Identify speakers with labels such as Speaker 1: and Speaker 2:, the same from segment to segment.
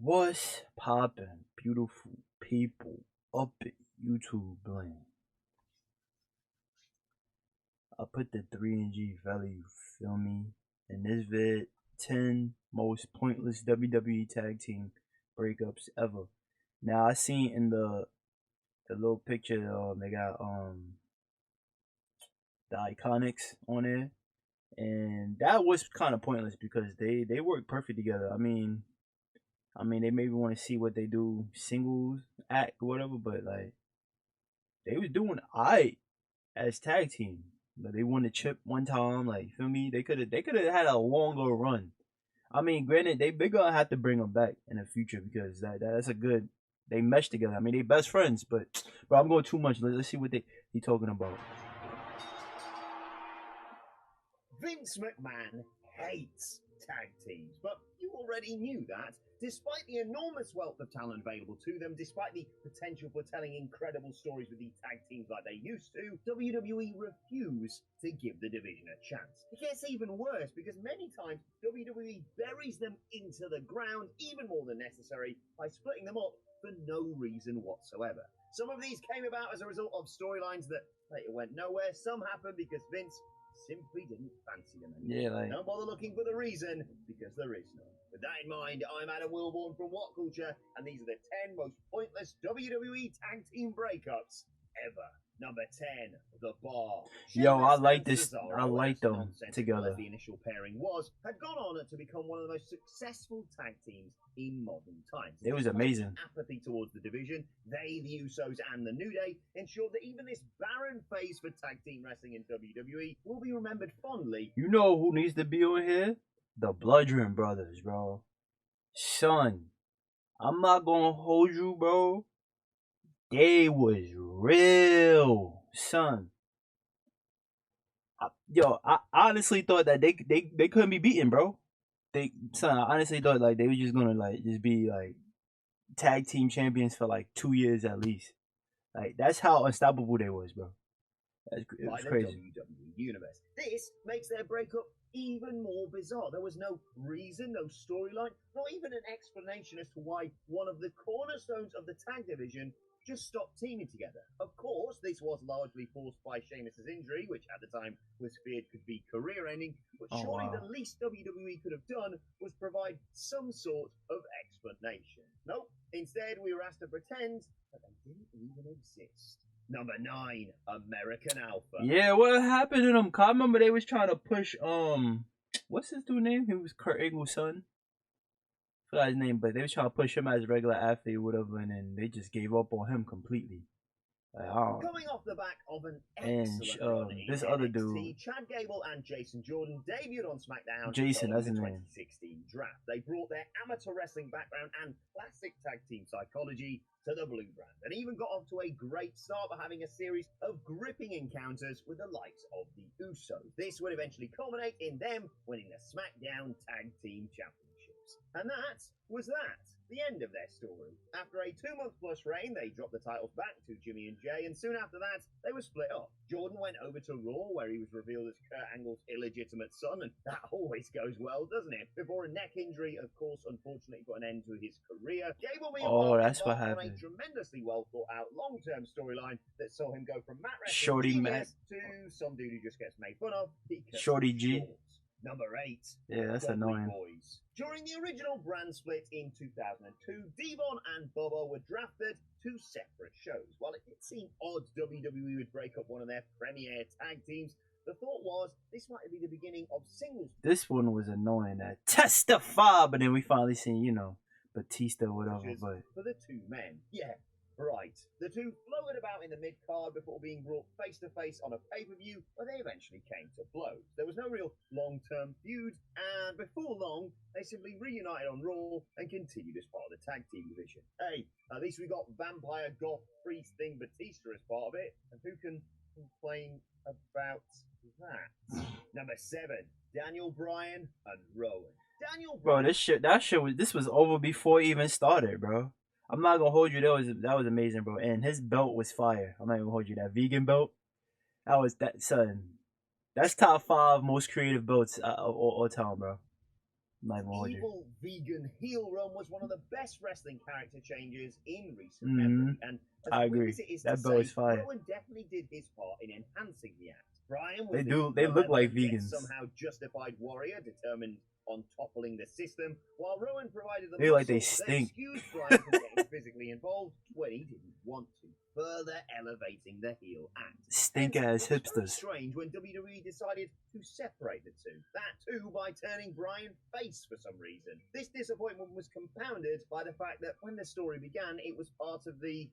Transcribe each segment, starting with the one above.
Speaker 1: What's poppin', beautiful people up in YouTube land? I put the 3NG value, feel me? In this vid, 10 most pointless WWE tag team breakups ever. Now I seen in the little picture, they got the Iconics on there, and that was kind of pointless because they work perfect together. I mean, they maybe want to see what they do singles act or whatever, but like they was doing alright as tag team. But they won the chip one time, like feel me? They could have had a longer run. I mean, granted, they gonna have to bring them back in the future because that's a good. They mesh together. I mean, they best friends, but I'm going too much. Let's see what they talking about.
Speaker 2: Vince McMahon hates tag teams, but you already knew that. Despite the enormous wealth of talent available to them, despite the potential for telling incredible stories with these tag teams like they used to, WWE refuse to give the division a chance. It gets even worse because many times WWE buries them into the ground even more than necessary by splitting them up for no reason whatsoever. Some of these came about as a result of storylines that later went nowhere. Some happened because Vince simply didn't fancy them anymore.
Speaker 1: Yeah, like
Speaker 2: Don't bother looking for the reason, because there is none. With that in mind, I'm Adam Wilborn from WhatCulture, and these are the 10 most pointless WWE tag team breakups ever. Number 10, The Bar.
Speaker 1: yo, I
Speaker 2: Sheamus
Speaker 1: like
Speaker 2: and
Speaker 1: this.
Speaker 2: Cesaro,
Speaker 1: I like
Speaker 2: as
Speaker 1: them
Speaker 2: nonsensical
Speaker 1: together.
Speaker 2: as the initial pairing was, had gone on to become one of the most successful tag teams in modern times.
Speaker 1: It was
Speaker 2: Despite
Speaker 1: amazing.
Speaker 2: the apathy towards the division, they, the Usos, and the New Day ensured that even this barren phase for tag team wrestling in WWE will be remembered fondly.
Speaker 1: You know who needs to be on here? The Bludgeon Brothers, bro. Son, I'm not gonna hold you, bro. They was real, son. I honestly thought that they couldn't be beaten, bro. I honestly thought like they were just gonna like just be like tag team champions for like 2 years at least. Like that's how unstoppable they was, bro. It
Speaker 2: By
Speaker 1: was
Speaker 2: the
Speaker 1: crazy.
Speaker 2: WWE Universe. This makes their breakup even more bizarre. There was no reason, no storyline, not even an explanation as to why one of the cornerstones of the tag division just stopped teaming together. Of course, this was largely forced by Sheamus's injury, which at the time was feared could be career-ending, but
Speaker 1: Oh
Speaker 2: surely
Speaker 1: wow.
Speaker 2: the least WWE could have done was provide some sort of explanation. Nope. Instead, we were asked to pretend that they didn't even exist. Number 9, American Alpha.
Speaker 1: Yeah, what happened to them? 'Cause I remember they was trying to push what's his dude name? He was Kurt Angle's son. I forgot his name, but they was trying to push him as a regular athlete or whatever, and then they just gave up on him completely. Like, I don't.
Speaker 2: Coming off the back of an
Speaker 1: And
Speaker 2: excellent run in
Speaker 1: this
Speaker 2: NXT,
Speaker 1: other dude,
Speaker 2: Chad Gable and Jason Jordan debuted on SmackDown
Speaker 1: Jason,
Speaker 2: following
Speaker 1: that's
Speaker 2: the
Speaker 1: his name.
Speaker 2: 2016 draft. They brought their amateur wrestling background and classic tag team psychology to the blue brand, and even got off to a great start by having a series of gripping encounters with the likes of the Usos. This would eventually culminate in them winning the SmackDown Tag Team Championships. And that was that. The end of their story. After a 2-month plus reign, they dropped the titles back to Jimmy and Jay, and soon after that, they were split up. Jordan went over to Raw, where he was revealed as Kurt Angle's illegitimate son, and that always goes well, doesn't it? Before a neck injury, of course, unfortunately put an end to his career. Gable,
Speaker 1: Oh,
Speaker 2: meanwhile,
Speaker 1: that's what
Speaker 2: embarked on a
Speaker 1: happened.
Speaker 2: tremendously well thought out long-term storyline that saw him go from mat wrestling
Speaker 1: Shorty Mac,
Speaker 2: genius to some dude who just gets made fun of because
Speaker 1: Shorty
Speaker 2: he's
Speaker 1: G.
Speaker 2: short. Number 8,
Speaker 1: Yeah, that's
Speaker 2: Dudley
Speaker 1: annoying.
Speaker 2: Boys. During the original brand split in 2002, Devon and Bobo were drafted to separate shows. While it did seem odd WWE would break up one of their premier tag teams, the thought was this might be the beginning of singles.
Speaker 1: This one was annoying. That testify, but then we finally seen Batista or whatever.
Speaker 2: Matches
Speaker 1: But
Speaker 2: for the two men. Yeah, right. The two floated about in the mid-card before being brought face-to-face on a pay-per-view, where they eventually came to blows. There was no real long-term feud, and before long, they simply reunited on Raw and continued as part of the tag team division. Hey, at least we got Vampire Goth Priest Thing Batista as part of it, and who can complain about that? Number 7, Daniel Bryan and Rowan. Daniel
Speaker 1: bro,
Speaker 2: Bryan.
Speaker 1: this was over before it even started, bro. I'm not gonna hold you. That was amazing, bro. And his belt was fire. I'm not gonna hold you. That vegan belt, that son. That's top 5 most creative belts of all time, bro. Life order.
Speaker 2: Evil vegan heel run was one of the best wrestling character changes in recent
Speaker 1: Mhm.
Speaker 2: memory, and as
Speaker 1: I
Speaker 2: weird
Speaker 1: agree.
Speaker 2: as it is
Speaker 1: That
Speaker 2: to
Speaker 1: belt
Speaker 2: say,
Speaker 1: is fire.
Speaker 2: Rowan definitely did his part in enhancing the act. Brian was
Speaker 1: They
Speaker 2: the
Speaker 1: do. They look like
Speaker 2: malevolent, yet
Speaker 1: vegans.
Speaker 2: somehow justified warrior determined on toppling the system, while Rowan provided the
Speaker 1: They
Speaker 2: muscle
Speaker 1: like they
Speaker 2: that
Speaker 1: stink.
Speaker 2: excused Brian from getting physically involved when he didn't want to, further elevating the heel act.
Speaker 1: Stink
Speaker 2: Hence,
Speaker 1: ass
Speaker 2: it was very
Speaker 1: hipsters.
Speaker 2: strange when WWE decided to separate the two. That too by turning Brian face for some reason. This disappointment was compounded by the fact that when the story began, it was part of the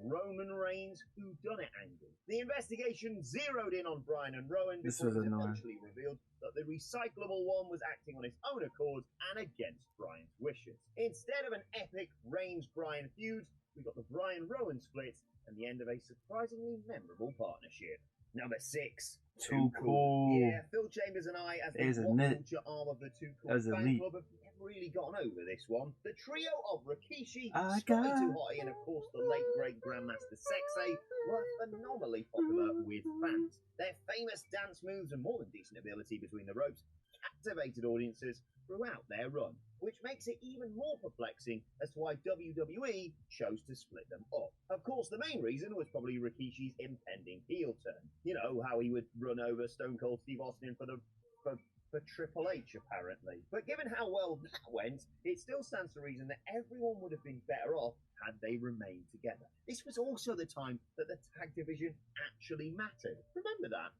Speaker 2: Roman Reigns whodunit angle. The investigation zeroed in on Brian and Rowan
Speaker 1: This
Speaker 2: before
Speaker 1: was
Speaker 2: it was
Speaker 1: annoying.
Speaker 2: eventually revealed that the recyclable one was acting on his own accord and against Brian's wishes. Instead of an epic Reigns-Brian feud, we got the Brian-Rowan split and the end of a surprisingly memorable partnership. Number 6.
Speaker 1: Too cool.
Speaker 2: Yeah, Phil Chambers and I, as the
Speaker 1: There's a
Speaker 2: What
Speaker 1: nit.
Speaker 2: Culture arm of the Too Cool
Speaker 1: That's
Speaker 2: fan
Speaker 1: elite.
Speaker 2: club, have never really gotten over this one. The trio of Rikishi,
Speaker 1: I
Speaker 2: Scotty
Speaker 1: got-
Speaker 2: Too Hotty, and of course the late great Grandmaster Sexay were phenomenally popular with fans. Their famous dance moves and more than decent ability between the ropes captivated audiences throughout their run, which makes it even more perplexing as to why WWE chose to split them up. Of course, the main reason was probably Rikishi's impending heel turn. You know, how he would run over Stone Cold Steve Austin for Triple H, apparently. But given how well that went, it still stands to reason that everyone would have been better off had they remained together. This was also the time that the tag division actually mattered. Remember that?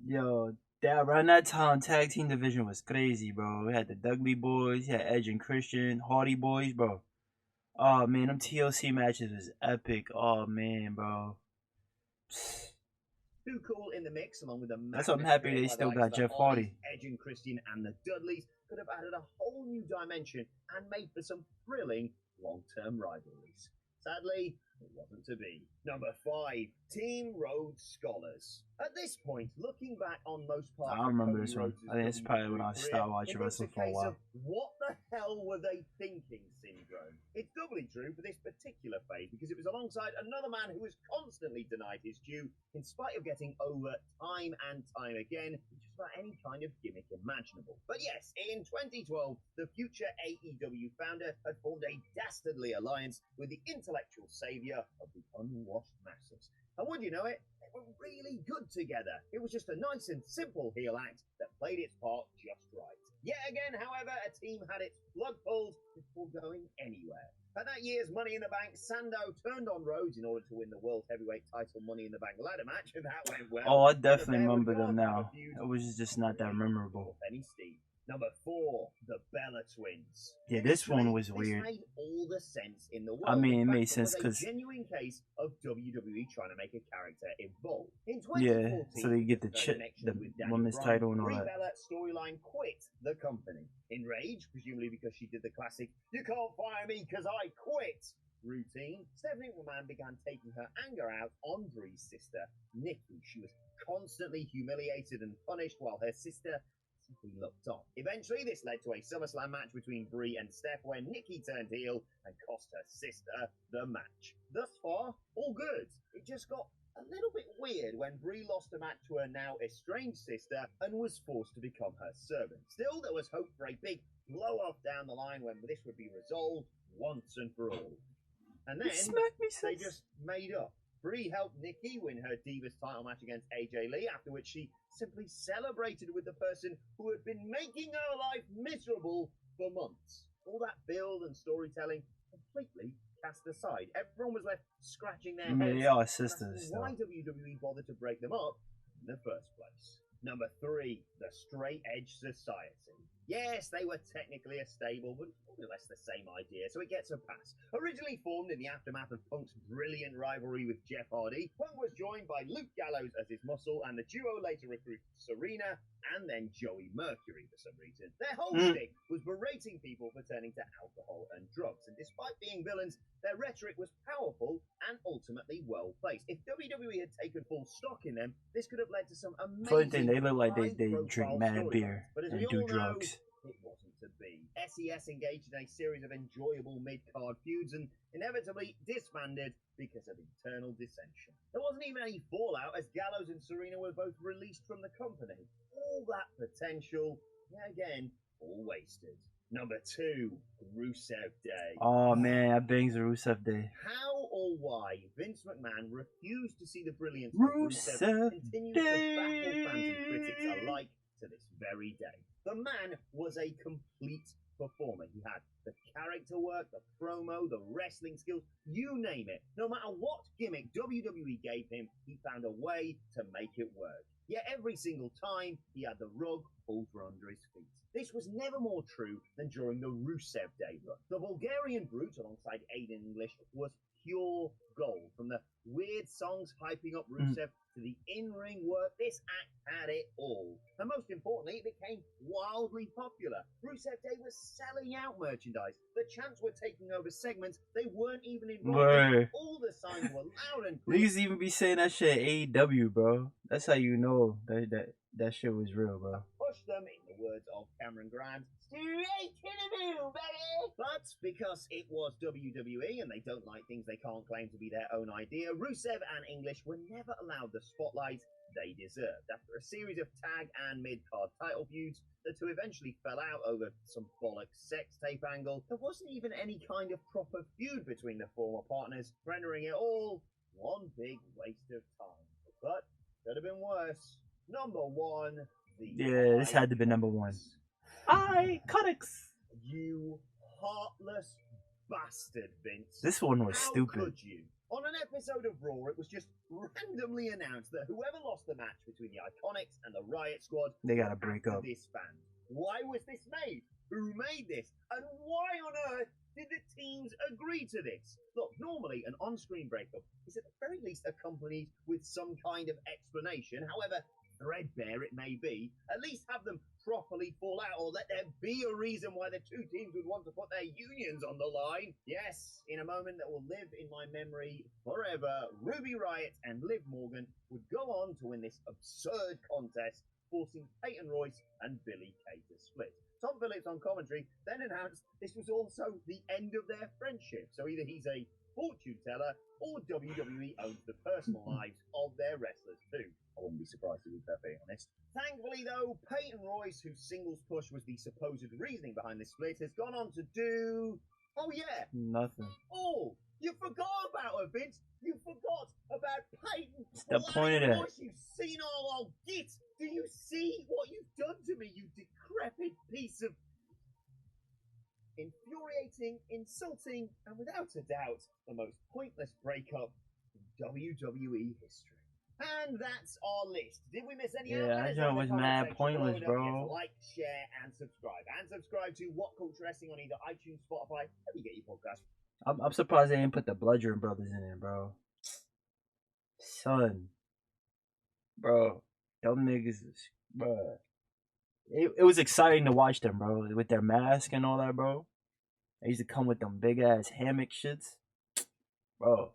Speaker 1: Yo, that around that time, tag team division was crazy, bro. We had the Dudley Boys, you had Edge and Christian, Hardy Boys, bro. Oh man, them TLC matches was epic. Oh man, bro.
Speaker 2: Too Cool in the mix, along with a
Speaker 1: That's why I'm happy they still got Jeff Hardy.
Speaker 2: Edge and Christian and the Dudleys could have added a whole new dimension and made for some thrilling long-term rivalries. Sadly, it wasn't to be. Number 5, Team Rhodes Scholars. At this point, looking back on most parts
Speaker 1: I remember
Speaker 2: of Cody
Speaker 1: this one.
Speaker 2: Rhodes'
Speaker 1: I think it's probably when I
Speaker 2: WWE
Speaker 1: stopped
Speaker 2: career,
Speaker 1: watching
Speaker 2: it was
Speaker 1: wrestling
Speaker 2: a
Speaker 1: for a
Speaker 2: case
Speaker 1: while.
Speaker 2: of what the hell were they thinking syndrome. It's doubly true for this particular phase because it was alongside another man who was constantly denied his due in spite of getting over time and time again with just about any kind of gimmick imaginable. But yes, in 2012, the future AEW founder had formed a dastardly alliance with the intellectual savior of the unwashed masses. And would you know it, they were really good together. It was just a nice and simple heel act that played its part just right. Yet again, however, a team had its plug pulled before going anywhere. At that year's Money in the Bank, Sandow turned on Rhodes in order to win the World Heavyweight title Money in the Bank ladder match, and that went well.
Speaker 1: Oh, I
Speaker 2: And the
Speaker 1: definitely
Speaker 2: pair would
Speaker 1: remember
Speaker 2: go
Speaker 1: them
Speaker 2: on to have a
Speaker 1: now.
Speaker 2: feud
Speaker 1: It was just not that memorable.
Speaker 2: Any steam. Number 4, the Bella Twins.
Speaker 1: Yeah, this one
Speaker 2: Initially,
Speaker 1: was weird.
Speaker 2: This made all the sense in the world.
Speaker 1: I mean, it
Speaker 2: In
Speaker 1: made
Speaker 2: fact,
Speaker 1: sense
Speaker 2: was a
Speaker 1: because
Speaker 2: genuine case of WWE trying to make a character evolve. In
Speaker 1: yeah,
Speaker 2: 2014,
Speaker 1: so they get the
Speaker 2: with her
Speaker 1: the
Speaker 2: connections with Daniel
Speaker 1: women's
Speaker 2: Bryan,
Speaker 1: title and all
Speaker 2: Brie
Speaker 1: that.
Speaker 2: Bella storyline quit the company. Enraged, presumably because she did the classic "You can't fire me because I quit" routine, Stephanie McMahon began taking her anger out on Brie's sister, Nikki. She was constantly humiliated and punished while her sister simply looked on. Eventually, this led to a SummerSlam match between Brie and Steph where Nikki turned heel and cost her sister the match. Thus far, all good. It just got a little bit weird when Brie lost a match to her now estranged sister and was forced to become her servant. Still, there was hope for a big blow-off down the line when this would be resolved once and for all. And then they just made up. Brie helped Nikki win her Divas title match against AJ Lee, after which she simply celebrated with the person who had been making her life miserable for months. All that build and storytelling completely cast aside. Everyone was left scratching their heads.
Speaker 1: They are sisters,
Speaker 2: why
Speaker 1: though.
Speaker 2: WWE bothered to break them up in the first place. Number 3, the Straight Edge Society. Yes, they were technically a stable, but more or less the same idea, so it gets a pass. Originally formed in the aftermath of Punk's brilliant rivalry with Jeff Hardy, Punk was joined by Luke Gallows as his muscle, and the duo later recruited Serena and then Joey Mercury for some reason. Their whole shtick was berating people for turning to alcohol and drugs, and despite being villains, their rhetoric was powerful and ultimately well placed. If WWE had taken full stock in them, this could have led to some amazing.
Speaker 1: Funny thing, they look like they drink mad beer
Speaker 2: but as
Speaker 1: and
Speaker 2: we
Speaker 1: do
Speaker 2: all
Speaker 1: drugs.
Speaker 2: Know, it wasn't to be. SES engaged in a series of enjoyable mid-card feuds and inevitably disbanded because of internal dissension. There wasn't even any fallout as Gallows and Serena were both released from the company. All that potential, yet again, all wasted. Number 2, Rusev Day.
Speaker 1: Oh man, that bangs Rusev Day.
Speaker 2: How or why Vince McMahon refused to see the brilliance of
Speaker 1: Rusev
Speaker 2: Rusev continues to baffle
Speaker 1: Day.
Speaker 2: fans and critics alike to this very day. The man was a complete performer. He had the character work, the promo, the wrestling skills, you name it. No matter what gimmick WWE gave him, he found a way to make it work. Yet every single time, he had the rug pulled from under his feet. This was never more true than during the Rusev Day run. The Bulgarian Brute, alongside Aiden English, was pure gold. From the weird songs hyping up Rusev to the in-ring work, this act had it all. And most importantly, it became wildly popular. Rusev Day was selling out merchandise. The chants were taking over segments they weren't even involved in. All the signs were loud and clear.
Speaker 1: Niggas even be saying that shit AEW, bro. That's how you know that shit was real, bro.
Speaker 2: Push them, in the words of Cameron Grimes, straight to the moon, baby! But because it was WWE and they don't like things they can't claim to be their own idea, Rusev and English were never allowed the spotlight they deserved. After a series of tag and mid-card title feuds, the two eventually fell out over some bollocks sex tape angle. There wasn't even any kind of proper feud between the former partners, rendering it all one big waste of time. But could have been worse. Number 1,
Speaker 1: Yeah, this had to be number 1. Iconics.
Speaker 2: You heartless bastard, Vince.
Speaker 1: This one was
Speaker 2: How
Speaker 1: stupid.
Speaker 2: Could you? On an episode of Raw, it was just randomly announced that whoever lost the match between the Iconics and the Riot Squad,
Speaker 1: they gotta break up.
Speaker 2: Disband. Why was this made? Who made this? And why on earth did the teams agree to this? Look, normally an on-screen breakup is at the very least accompanied with some kind of explanation, however threadbare it may be. At least have them properly fall out, or let there be a reason why the two teams would want to put their unions on the line. Yes, in a moment that will live in my memory forever, Ruby Riott and Liv Morgan would go on to win this absurd contest, forcing Peyton Royce and Billie Kay to split. Tom Phillips on commentary then announced this was also the end of their friendship, so either he's a fortune teller or WWE owns the personal lives of their wrestlers too. I wouldn't be surprised to be perfectly honest. Thankfully though, Peyton Royce, whose singles push was the supposed reasoning behind this split, has gone on to do... Oh yeah!
Speaker 1: Nothing.
Speaker 2: Oh! You forgot about her, Vince! You forgot about Peyton!
Speaker 1: What's the point of that?
Speaker 2: Royce, you senile old git! Do you see what you've done to me, you decrepit piece of... infuriating, insulting, and without a doubt, the most pointless breakup in WWE history. And that's our list. Did we miss any out?
Speaker 1: Yeah, that joint was mad pointless, bro.
Speaker 2: Like, share, and subscribe. And subscribe to WhatCulture Wrestling on either iTunes, Spotify, wherever you get your podcast.
Speaker 1: I'm surprised they didn't put the Bludgeon Brothers in there, bro. Son. Bro. Them niggas is... Bro. It was exciting to watch them, bro. With their mask and all that, bro. They used to come with them big-ass hammock shits. Bro.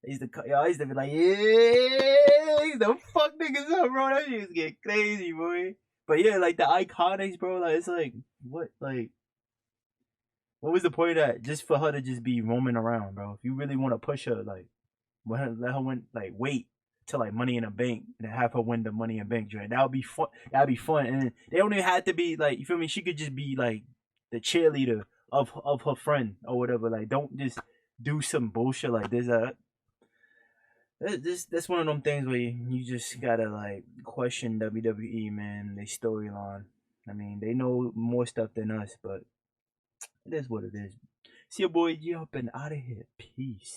Speaker 1: I used to be like, yeah, the fuck niggas up, bro. That shit used to get crazy, boy. But yeah, like the Iconics, bro. Like it's like what was the point of that? Just for her to just be roaming around, bro. If you really want to push her, like, let her win. Like wait till like Money in the Bank and have her win the Money in the Bank joint. That would be fun. That'd be fun. And they don't even have to be like, you feel me? She could just be like the cheerleader of her friend or whatever. Like don't just do some bullshit like this. That's one of them things where you just gotta like question WWE, man. They storyline. I mean, they know more stuff than us, but it is what it is. See your boy G up and out of here. Peace.